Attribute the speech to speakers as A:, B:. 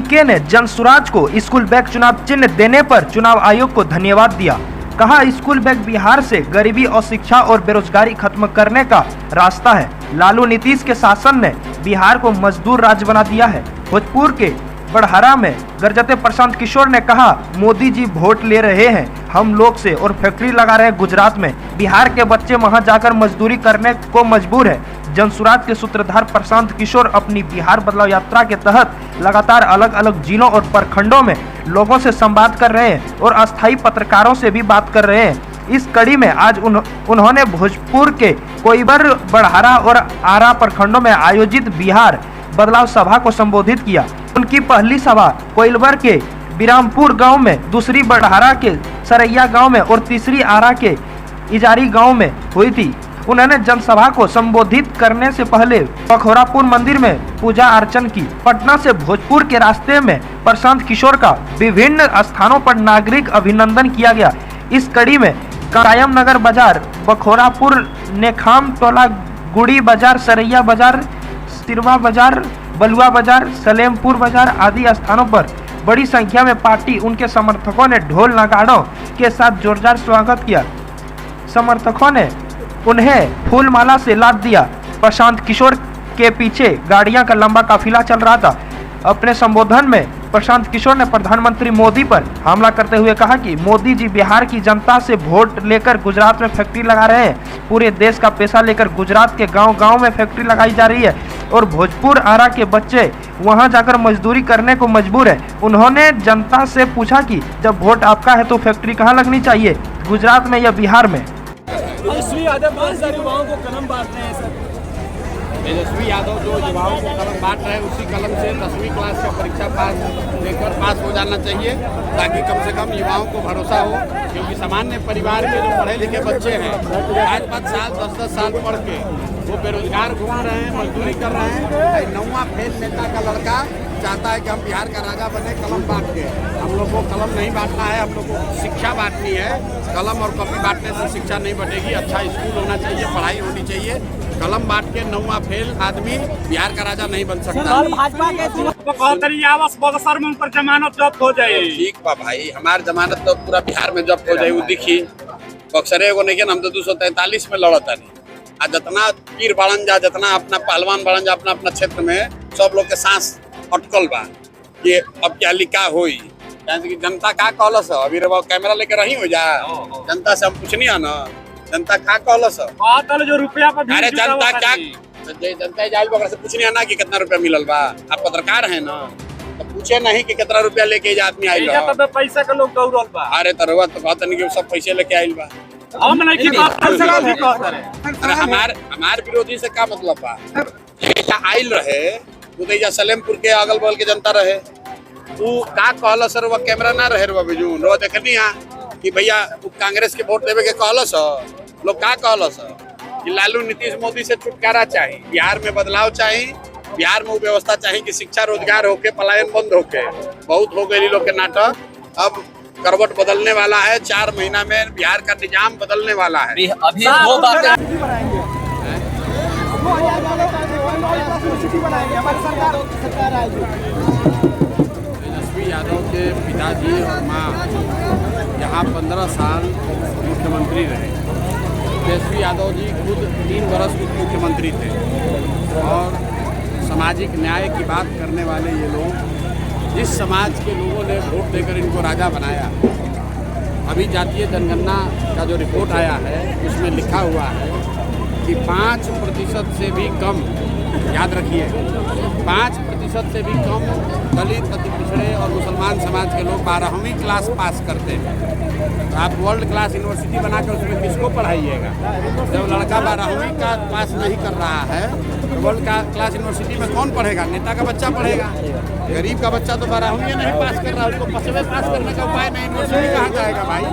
A: पीके ने जनसुराज को school bag चुनाव चिन्ह देने पर चुनाव आयोग को धन्यवाद दिया। कहा, स्कूल बैग बिहार से गरीबी और शिक्षा और बेरोजगारी खत्म करने का रास्ता है। लालू नीतीश के शासन ने बिहार को मजदूर राज्य बना दिया है। भोजपुर के बड़हरा में गरजते प्रशांत किशोर ने कहा, मोदी जी वोट ले रहे हैं हम लोग से और फैक्ट्री लगा रहे हैं गुजरात में। बिहार के बच्चे वहां जाकर मजदूरी करने को मजबूर है। जनसुराज के सूत्रधार प्रशांत किशोर अपनी बिहार बदलाव यात्रा के तहत लगातार अलग अलग जिलों और प्रखंडों में लोगों से संवाद कर रहे हैं और अस्थायी पत्रकारों से भी बात कर रहे हैं। इस कड़ी में आज उन्होंने भोजपुर के कोइबर, बड़हरा और आरा प्रखंडों में आयोजित बिहार बदलाव सभा को संबोधित किया। उनकी पहली सभा कोइलबर के बिरामपुर गांव में, दूसरी बड़हरा के सरैया गांव में और तीसरी आरा के इजारी गांव में हुई थी। उन्होंने जनसभा को संबोधित करने से पहले बखोरापुर मंदिर में पूजा अर्चन की। पटना से भोजपुर के रास्ते में प्रशांत किशोर का विभिन्न स्थानों पर नागरिक अभिनंदन किया गया। इस कड़ी में कायम नगर बाजार, बखोरापुर, नेखाम टोला, गुड़ी बाजार, सरैया बाजार, सिरवा बाजार, बलुआ बाजार, सलेमपुर बाजार आदि स्थानों पर बड़ी संख्या में पार्टी उनके समर्थकों ने ढोल नगाड़ों के साथ जोरदार स्वागत किया। समर्थकों ने उन्हें फूलमाला से लाद दिया। प्रशांत किशोर के पीछे गाड़ियां का लंबा काफिला चल रहा था। अपने संबोधन में प्रशांत किशोर ने प्रधानमंत्री मोदी पर हमला करते हुए कहा कि मोदी जी बिहार की जनता से वोट लेकर गुजरात में फैक्ट्री लगा रहे हैं। पूरे देश का पैसा लेकर गुजरात के गांव-गांव में फैक्ट्री लगाई जा रही है और भोजपुर, आरा के बच्चे वहां जाकर मजदूरी करने को मजबूर है। उन्होंने जनता से पूछा कि जब वोट आपका है तो फैक्ट्री कहाँ लगनी चाहिए, गुजरात में या बिहार में।
B: तेजस्वी यादव 5,000 युवाओं को कलम बांट रहे हैं सर।
C: तेजस्वी यादव जो युवाओं को कलम बांट रहे हैं उसी कलम से 10वीं क्लास का परीक्षा देकर पास हो जाना चाहिए, ताकि कम से कम युवाओं को भरोसा हो। क्योंकि सामान्य परिवार के जो पढ़े लिखे बच्चे हैं 5-5 साल 10-10 साल पढ़ के वो बेरोजगार घूम रहे हैं, मजदूरी कर रहे हैं। 9वां फेल नेता का लड़का चाहता है कि हम बिहार का राजा बने कलम बांट के। हम लोग को कलम नहीं बांटना है, हम लोग को शिक्षा बांटनी है। कलम और कॉपी बांटने से शिक्षा नहीं बढ़ेगी। अच्छा स्कूल होना चाहिए, पढ़ाई होनी चाहिए। कलम बांट के 9वां फेल आदमी बिहार का राजा नहीं बन सकता।
B: भाजपा के जमानत जब्त हो जाए।
C: ठीक बा भाई, हमार जमानत तो पूरा बिहार में जब्त हो जाए। वो दिखी बक्सरे को नहीं, हम तो 243 में लड़ता नहीं। आ जितना पीर बढ़न जा, जितना अपना पहलवान बढ़न जा अपना अपना क्षेत्र में, सब लोग के सांस अटकल बा कि अब क्या लिखा होई। कि जनता का कहलस अभी कैमरा लेके रही हो जा, जनता से हम पूछनी है ना, जनता का कहलस
B: जो रुपया पर।
C: अरे जनता क्या, जनता जाइल बकरा से पूछनी है ना कि कितना रुपया मिलल बा। आप पत्रकार है ना, तो पूछे नहीं कि कितना रुपया लेके आदमी आइल बा।
B: पैसा के लोग दौड़ल बा।
C: अरे तरवा तो कहता नहीं कि सब पैसे लेके आइल बा। हमार विरोधी से का मतलब बा, आइल रहे तो सलेमपुर के अगल बगल के जनता रहे। तू का कहल सर, वो कैमरा ना रहे रो बिजून रो देखनी है कि भैया कांग्रेस के वोट देवे के कहलस। लोग का कहलस कि लालू नीतीश मोदी से छुटकारा चाहिए, बिहार में बदलाव चाहिए, बिहार में वो व्यवस्था चाहिए कि शिक्षा रोजगार होके, पलायन बंद होके। बहुत हो गई लोग के नाटक। अब करवट बदलने वाला है। 4 महीना में बिहार का निजाम बदलने वाला है।
D: अभी वो बातें
C: तेजस्वी यादव के पिताजी और माँ यहाँ 15 साल मुख्यमंत्री रहे। तेजस्वी यादव जी खुद 3 वर्ष मुख्यमंत्री थे और सामाजिक न्याय की बात करने वाले ये लोग, जिस समाज के लोगों ने वोट देकर इनको राजा बनाया। अभी जातीय जनगणना का जो रिपोर्ट आया है उसमें लिखा हुआ है कि 5% से भी कम, याद रखिए 5% से भी कम दलित, अति पिछड़े और मुसलमान समाज के लोग 12वीं क्लास पास करते हैं। तो आप वर्ल्ड क्लास यूनिवर्सिटी बनाकर उसमें किसको पढ़ाइएगा? जब लड़का 12वीं का पास नहीं कर रहा है तो वर्ल्ड क्लास यूनिवर्सिटी में कौन पढ़ेगा? नेता का बच्चा पढ़ेगा। गरीब का बच्चा तो 12वीं नहीं पास कर रहा है, उसको 5वें पास करने का उपाय नहीं, यूनिवर्सिटी कहाँ जाएगा भाई?